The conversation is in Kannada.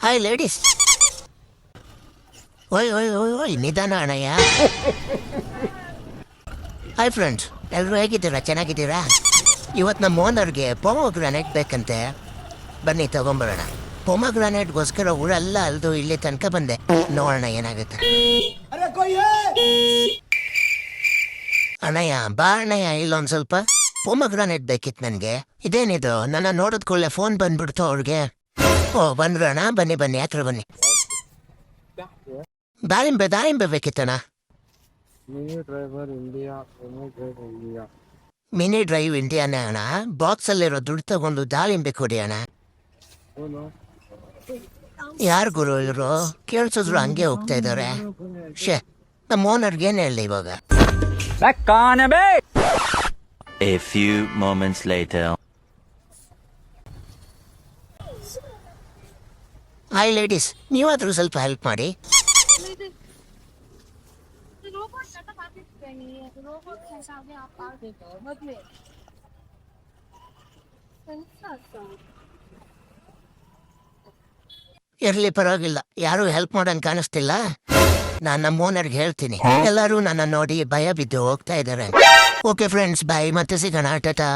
Hi ladies. ಓಯ್ ಓಯ್ ಓಯ್ ಓಯ್ ನಿಧಾನ ಅಣ್ಣಯ್ಯ. ಹಾಯ್ ಫ್ರೆಂಡ್ಸ್, ಎಲ್ಲರೂ ಹೇಗಿದ್ದೀರಾ? ಚೆನ್ನಾಗಿದ್ದೀರಾ? ಇವತ್ತು ನಮ್ಮ ಓನರ್ಗೆ ಪೊಮೊಗ್ರಾನೇಟ್ ಬೇಕಂತೆ. ಬನ್ನಿ ತಗೊಂಬರೋಣ. ಪೊಮೊಗ್ರಾನೇಟ್ಗೋಸ್ಕರ ಊರೆಲ್ಲ ಅಲ್ದು ಇಲ್ಲಿ ತನಕ ಬಂದೆ. ನೋಡೋಣ ಏನಾಗುತ್ತೆ. ಅಣ್ಣಯ್ಯ ಬಾ ಅಣ್ಣಯ್ಯ, ಇಲ್ಲೊಂದು ಸ್ವಲ್ಪ ಪೊಮೊಗ್ರಾನೇಟ್ ಬೇಕಿತ್ತು ನನಗೆ. ಇದೇನಿದು, ನನ್ನ ನೋಡಿದ ಕೂಡಲೇ ಫೋನ್ ಬಂದ್ಬಿಡ್ತು ಅವ್ರಿಗೆ. ಓ ಬಂದ್ರಣ್ಣ, ಬನ್ನಿ ಬನ್ನಿ, ಹತ್ರ ಬನ್ನಿ. ದಾಳಿಂಬೆ ಬೇಕಿತ್ತಣ್ಣ. ಮಿನಿ ಡ್ರೈವ್ ಇಂಡಿಯಾನೇ ಅಣ್ಣ. ಬಾಕ್ಸಲ್ಲಿರೋ ದುಡ್ಡು ತಗೊಂಡು ದಾಳಿಂಬೆ ಕೊಡಿ ಅಣ್ಣ. ಯಾರು ಗುರು ಇವರು? ಕೇಳಿಸಿದ್ರು ಹಂಗೆ ಹೋಗ್ತಾ ಇದ್ದಾರೆ. ಶೇ, ನಮ್ಮ ಓನರ್ಗೆ ಏನು ಹೇಳಿ ಇವಾಗ? A few moments later. Hi ladies, ನೀವಾದರೂ ಸ್ವಲ್ಪ ಹೆಲ್ಪ್ ಮಾಡಿ. ಇರ್ಲಿ, ಪರವಾಗಿಲ್ಲ. ಯಾರು ಹೆಲ್ಪ್ ಮಾಡೋನ್ ಕಾಣಿಸ್ತಿಲ್ಲ. ನಾನು ನಮ್ಮ ಓನರ್ಗೆ ಹೇಳ್ತೀನಿ. ಎಲ್ಲರೂ ನನ್ನ ನೋಡಿ ಭಯ ಬಿದ್ದು ಹೋಗ್ತಾ ಇದ್ದಾರೆ. ಓಕೆ ಫ್ರೆಂಡ್ಸ್, ಬಾಯ್, ಮತ್ತೆ ಸಿಗೋಣ. ಟಾಟಾ.